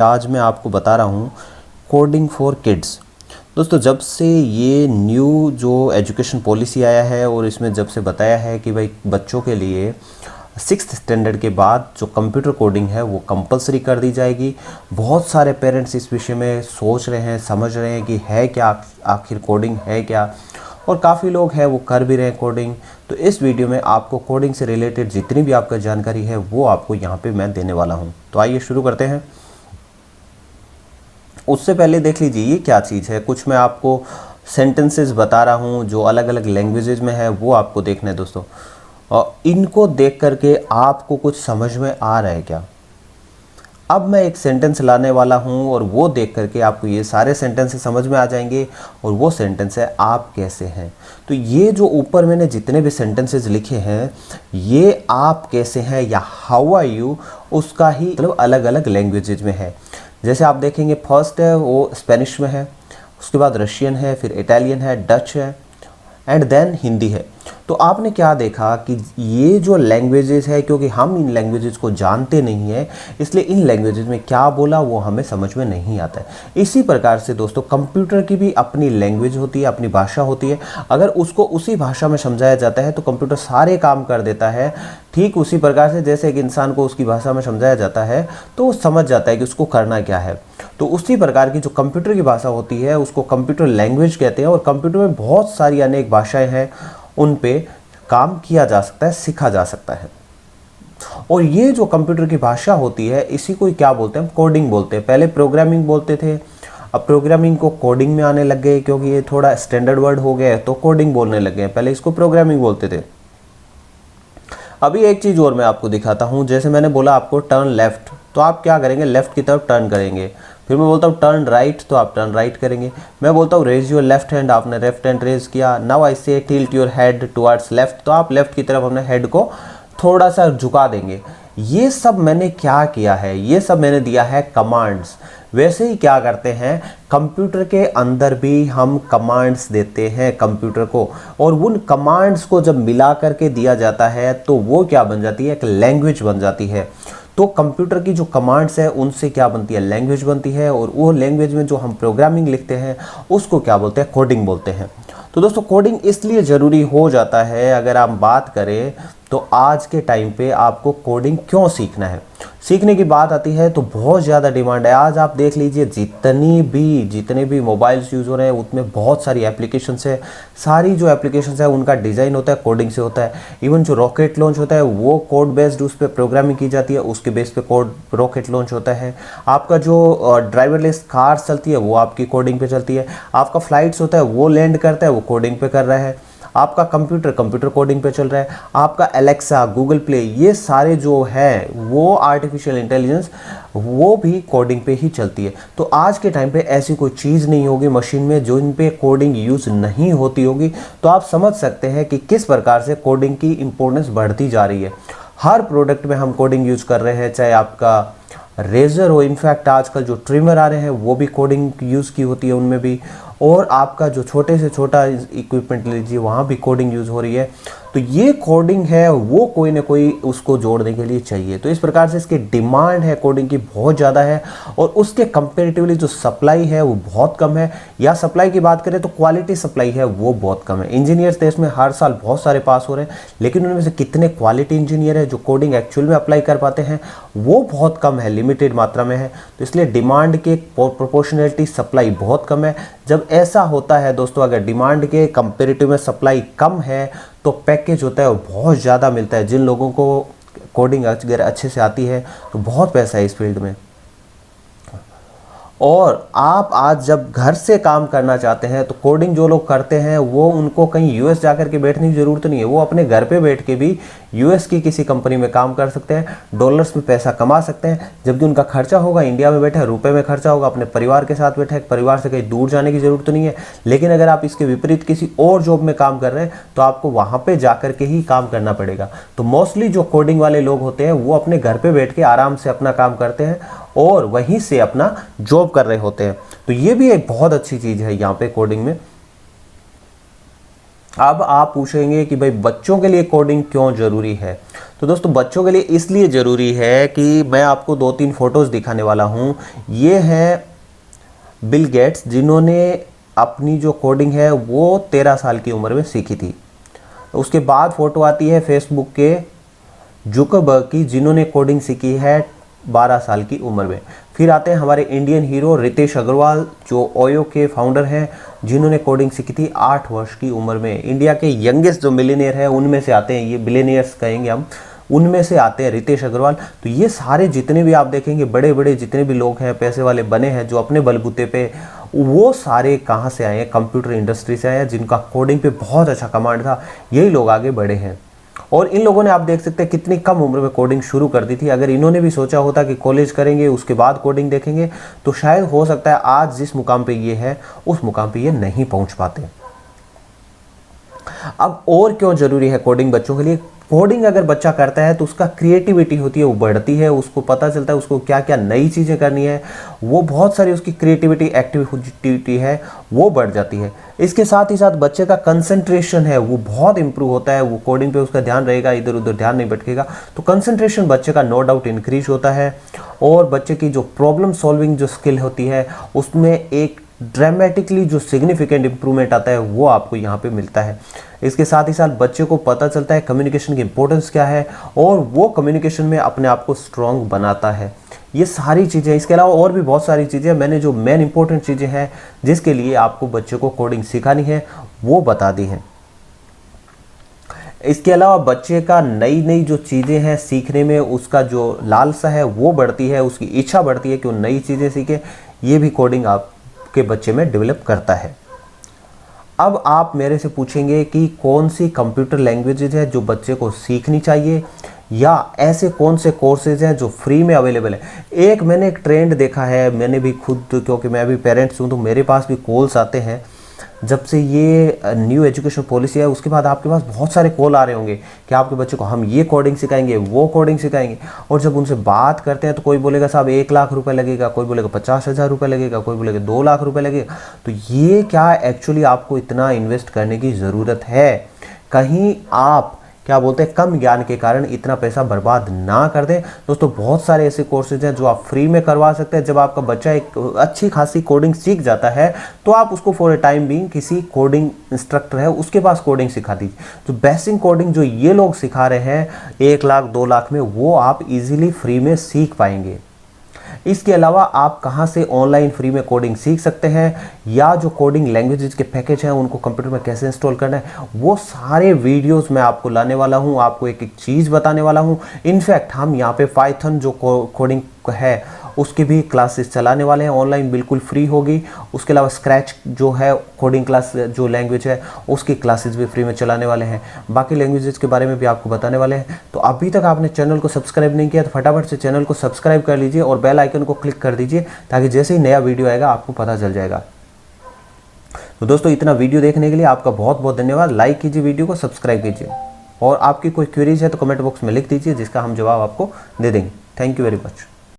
आज मैं आपको बता रहा हूँ कोडिंग फॉर किड्स। दोस्तों, जब से ये न्यू जो एजुकेशन पॉलिसी आया है और इसमें जब से बताया है कि भाई बच्चों के लिए 6th स्टैंडर्ड के बाद जो कंप्यूटर कोडिंग है वो कंपलसरी कर दी जाएगी। बहुत सारे पेरेंट्स इस विषय में सोच रहे हैं, समझ रहे हैं कि है क्या, आखिर कोडिंग है क्या, और काफ़ी लोग हैं वो कर भी रहे हैं कोडिंग। तो इस वीडियो में आपको कोडिंग से रिलेटेड जितनी भी आपका जानकारी है वो आपको यहाँ पे मैं देने वाला हूँ। तो आइए शुरू करते हैं। उससे पहले देख लीजिए ये क्या चीज़ है। कुछ मैं आपको सेंटेंसेस बता रहा हूँ जो अलग अलग लैंग्वेजेस में है, वो आपको देखना है दोस्तों। और इनको देख करके आपको कुछ समझ में आ रहा है क्या? अब मैं एक सेंटेंस लाने वाला हूँ और वो देख करके आपको ये सारे सेंटेंसेस समझ में आ जाएंगे। और वो सेंटेंस है आप कैसे हैं। तो ये जो ऊपर मैंने जितने भी सेंटेंसेस लिखे हैं, ये आप कैसे हैं या हाउ आर यू, उसका ही मतलब अलग अलग लैंग्वेजेज में है। जैसे आप देखेंगे फर्स्ट है वो स्पेनिश में है, उसके बाद रशियन है, फिर इटालियन है, डच है, एंड देन हिंदी है। तो आपने क्या देखा कि ये जो लैंग्वेजेस है, क्योंकि हम इन लैंग्वेजेस को जानते नहीं हैं, इसलिए इन लैंग्वेजेस में क्या बोला वो हमें समझ में नहीं आता है। इसी प्रकार से दोस्तों कंप्यूटर की भी अपनी लैंग्वेज होती है, अपनी भाषा होती है। अगर उसको उसी भाषा में समझाया जाता है तो कंप्यूटर सारे काम कर देता है। ठीक उसी प्रकार से जैसे एक इंसान को उसकी भाषा में समझाया जाता है तो वो समझ जाता है कि उसको करना क्या है। तो उसी प्रकार की जो कंप्यूटर की भाषा होती है उसको कंप्यूटर लैंग्वेज कहते हैं। और कंप्यूटर में बहुत सारी अनेक भाषाएं हैं, उन पे काम किया जा सकता है, सीखा जा सकता है। और ये जो कंप्यूटर की भाषा होती है इसी को क्या बोलते हैं? कोडिंग बोलते हैं। पहले प्रोग्रामिंग बोलते थे, अब प्रोग्रामिंग को कोडिंग में आने लग गए, क्योंकि ये थोड़ा स्टैंडर्ड वर्ड हो गया तो कोडिंग बोलने लग गए। पहले इसको प्रोग्रामिंग बोलते थे। अभी एक चीज़ और मैं आपको दिखाता हूँ। जैसे मैंने बोला आपको टर्न लेफ्ट, तो आप क्या करेंगे? लेफ्ट की तरफ टर्न करेंगे। फिर मैं बोलता हूँ टर्न राइट, तो आप टर्न राइट करेंगे। मैं बोलता हूँ रेज योर लेफ्ट हैंड, आपने लेफ्ट हैंड रेज किया। नाउ आई से tilt your head towards left, तो आप लेफ्ट की तरफ अपने हेड को थोड़ा सा झुका देंगे। ये सब मैंने क्या किया है? ये सब मैंने दिया है कमांड्स। वैसे ही क्या करते हैं कंप्यूटर के अंदर भी हम कमांड्स देते हैं कंप्यूटर को, और उन कमांड्स को जब मिला करके दिया जाता है तो वो क्या बन जाती है? एक लैंग्वेज बन जाती है। तो कंप्यूटर की जो कमांड्स है उनसे क्या बनती है? लैंग्वेज बनती है। और वो लैंग्वेज में जो हम प्रोग्रामिंग लिखते हैं उसको क्या बोलते हैं? कोडिंग बोलते हैं। तो दोस्तों कोडिंग इसलिए ज़रूरी हो जाता है, अगर हम बात करें तो आज के टाइम पे आपको कोडिंग क्यों सीखना है। सीखने की बात आती है तो बहुत ज़्यादा डिमांड है। आज आप देख लीजिए जितने भी मोबाइल्स यूज़ हो रहे हैं उसमें बहुत सारी एप्लीकेशंस है। सारी जो एप्लीकेशंस है उनका डिज़ाइन होता है कोडिंग से होता है। इवन जो रॉकेट लॉन्च होता है वो कोड बेस्ड, उस पर प्रोग्रामिंग की जाती है, उसके बेस पे कोड रॉकेट लॉन्च होता है। आपका जो ड्राइवरलेस कार चलती है वो आपकी कोडिंग पे चलती है। आपका फ्लाइट्स होता है वो लैंड करता है वो कोडिंग पे कर रहा है। आपका कंप्यूटर कोडिंग पे चल रहा है। आपका एलेक्सा, गूगल प्ले, ये सारे जो है वो आर्टिफिशियल इंटेलिजेंस वो भी कोडिंग पे ही चलती है। तो आज के टाइम पे ऐसी कोई चीज़ नहीं होगी मशीन में जो इन पे कोडिंग यूज़ नहीं होती होगी। तो आप समझ सकते हैं कि किस प्रकार से कोडिंग की इंपॉर्टेंस बढ़ती जा रही है। हर प्रोडक्ट में हम कोडिंग यूज़ कर रहे हैं, चाहे आपका रेजर हो, इनफैक्ट आजकल जो ट्रिमर आ रहे हैं वो भी कोडिंग यूज़ की होती है उनमें भी। और आपका जो छोटे से छोटा इक्विपमेंट लीजिए वहाँ भी कोडिंग यूज़ हो रही है। तो ये कोडिंग है वो कोई ना कोई उसको जोड़ने के लिए चाहिए। तो इस प्रकार से इसकी डिमांड है कोडिंग की बहुत ज़्यादा है। और उसके कंपेरेटिवली जो सप्लाई है वो बहुत कम है। या सप्लाई की बात करें तो क्वालिटी सप्लाई है वो बहुत कम है। इंजीनियर्स देश में हर साल बहुत सारे पास हो रहे हैं, लेकिन उनमें से कितने क्वालिटी इंजीनियर है जो कोडिंग एक्चुअल में अप्लाई कर पाते हैं वो बहुत कम है, लिमिटेड मात्रा में है। तो इसलिए डिमांड के प्रोपोर्शनलिटी सप्लाई बहुत कम है। जब ऐसा होता है दोस्तों, अगर डिमांड के कंपेरेटिव में सप्लाई कम है तो पैकेज होता है वो बहुत ज़्यादा मिलता है। जिन लोगों को कोडिंग अगर अच्छे से आती है तो बहुत पैसा है इस फील्ड में। और आप आज जब घर से काम करना चाहते हैं तो कोडिंग जो लोग करते हैं वो उनको कहीं यूएस जाकर के बैठने की ज़रूरत नहीं है। वो अपने घर पे बैठ के भी यूएस की किसी कंपनी में काम कर सकते हैं, डॉलर्स में पैसा कमा सकते हैं। जबकि उनका खर्चा होगा इंडिया में बैठे रुपए में खर्चा होगा, अपने परिवार के साथ बैठे, परिवार से कहीं दूर जाने की ज़रूरत नहीं है। लेकिन अगर आप इसके विपरीत किसी और जॉब में काम कर रहे हैं तो आपको वहाँ पर जा कर के ही काम करना पड़ेगा। तो मोस्टली जो कोडिंग वाले लोग होते हैं वो अपने घर पर बैठ के आराम से अपना काम करते हैं और वहीं से अपना जॉब कर रहे होते हैं। तो ये भी एक बहुत अच्छी चीज़ है यहाँ पे कोडिंग में। अब आप पूछेंगे कि भाई बच्चों के लिए कोडिंग क्यों ज़रूरी है। तो दोस्तों बच्चों के लिए इसलिए ज़रूरी है कि मैं आपको 2-3 फ़ोटोज़ दिखाने वाला हूँ। ये हैं बिल गेट्स, जिन्होंने अपनी जो कोडिंग है वो 13 साल की उम्र में सीखी थी। उसके बाद फ़ोटो आती है फेसबुक के जुकरबर्ग की, जिन्होंने कोडिंग सीखी है 12 साल की उम्र में। फिर आते हैं हमारे इंडियन हीरो रितेश अग्रवाल, जो ओयो के फाउंडर हैं, जिन्होंने कोडिंग सीखी थी 8 वर्ष की उम्र में। इंडिया के यंगेस्ट जो मिलियनियर है उनमें से आते हैं, ये बिलियनियर्स कहेंगे हम, उनमें से आते हैं रितेश अग्रवाल। तो ये सारे जितने भी आप देखेंगे बड़े बड़े जितने भी लोग हैं, पैसे वाले बने हैं जो अपने बलबूते पे, वो सारे कहाँ से आए हैं? कंप्यूटर इंडस्ट्री से आए हैं, जिनका कोडिंग पे बहुत अच्छा कमांड था। यही लोग आगे बढ़े हैं। और इन लोगों ने आप देख सकते हैं कितनी कम उम्र में कोडिंग शुरू कर दी थी। अगर इन्होंने भी सोचा होता कि कॉलेज करेंगे उसके बाद कोडिंग देखेंगे, तो शायद हो सकता है आज जिस मुकाम पे ये है उस मुकाम पे ये नहीं पहुंच पाते। अब और क्यों जरूरी है कोडिंग बच्चों के लिए? कोडिंग अगर बच्चा करता है तो उसका क्रिएटिविटी होती है वो बढ़ती है, उसको पता चलता है उसको क्या क्या नई चीज़ें करनी है, वो बहुत सारी उसकी क्रिएटिविटी एक्टिविटी है वो बढ़ जाती है। इसके साथ ही साथ बच्चे का कंसंट्रेशन है वो बहुत इंप्रूव होता है, वो कोडिंग पे उसका ध्यान रहेगा, इधर उधर ध्यान नहीं भटकेगा। तो कंसंट्रेशन बच्चे का नो डाउट इंक्रीज होता है, और बच्चे की जो प्रॉब्लम सॉल्विंग जो स्किल होती है उसमें एक ड्रामेटिकली जो सिग्निफिकेंट इंप्रूवमेंट आता है वो आपको यहाँ पे मिलता है। इसके साथ ही साथ बच्चे को पता चलता है कम्युनिकेशन की इंपॉर्टेंस क्या है, और वो कम्युनिकेशन में अपने आप को स्ट्रॉन्ग बनाता है। ये सारी चीज़ें, इसके अलावा और भी बहुत सारी चीज़ें मैंने जो मेन इंपॉर्टेंट चीज़ें हैं जिसके लिए आपको बच्चे को कोडिंग सिखानी है वो बता दी हैं। इसके अलावा बच्चे का नई नई जो चीज़ें हैं सीखने में उसका जो लालसा है वो बढ़ती है, उसकी इच्छा बढ़ती है कि वो नई चीज़ें सीखे। ये भी कोडिंग आपके बच्चे में डेवलप करता है। अब आप मेरे से पूछेंगे कि कौन सी कंप्यूटर लैंग्वेजेज है जो बच्चे को सीखनी चाहिए, या ऐसे कौन से कोर्सेज हैं जो फ्री में अवेलेबल है। मैंने एक ट्रेंड देखा है, मैंने भी खुद, क्योंकि मैं भी पेरेंट्स हूँ तो मेरे पास भी कॉल्स आते हैं। जब से ये न्यू एजुकेशन पॉलिसी है उसके बाद आपके पास बहुत सारे कॉल आ रहे होंगे कि आपके बच्चे को हम ये कोडिंग सिखाएंगे, वो कोडिंग सिखाएंगे। और जब उनसे बात करते हैं तो कोई बोलेगा साहब 1 लाख रुपए लगेगा, कोई बोलेगा 50,000 रुपये लगेगा, कोई बोलेगा 2 लाख रुपए लगेगा। तो ये क्या एक्चुअली आपको इतना इन्वेस्ट करने की ज़रूरत है? कहीं आप क्या बोलते हैं कम ज्ञान के कारण इतना पैसा बर्बाद ना कर दें। दोस्तों बहुत सारे ऐसे कोर्सेज हैं जो आप फ्री में करवा सकते हैं। जब आपका बच्चा एक अच्छी खासी कोडिंग सीख जाता है तो आप उसको फॉर अ टाइम बीइंग किसी कोडिंग इंस्ट्रक्टर है उसके पास कोडिंग सिखा दीजिए। जो बेसिक कोडिंग जो ये लोग सिखा रहे हैं 1 लाख 2 लाख में, वो आप इजीली फ्री में सीख पाएंगे। इसके अलावा आप कहां से ऑनलाइन फ्री में कोडिंग सीख सकते हैं, या जो कोडिंग लैंग्वेजेस के पैकेज हैं उनको कंप्यूटर में कैसे इंस्टॉल करना है, वो सारे वीडियोस मैं आपको लाने वाला हूं, आपको एक एक चीज़ बताने वाला हूं। इनफैक्ट हम यहाँ पे पाइथन जो कोडिंग है उसकी भी क्लासेस चलाने वाले हैं, ऑनलाइन बिल्कुल फ्री होगी। उसके अलावा स्क्रैच जो है कोडिंग क्लास जो लैंग्वेज है उसकी क्लासेस भी फ्री में चलाने वाले हैं। बाकी लैंग्वेजेस के बारे में भी आपको बताने वाले हैं। तो अभी तक आपने चैनल को सब्सक्राइब नहीं किया तो फटाफट से चैनल को सब्सक्राइब कर लीजिए और बेल आइकन को क्लिक कर दीजिए, ताकि जैसे ही नया वीडियो आएगा आपको पता चल जाएगा। तो दोस्तों इतना वीडियो देखने के लिए आपका बहुत बहुत धन्यवाद। लाइक कीजिए, वीडियो को सब्सक्राइब कीजिए, और आपकी कोई क्वेरीज है तो कमेंट बॉक्स में लिख दीजिए, जिसका हम जवाब आपको दे देंगे। Thank you very much.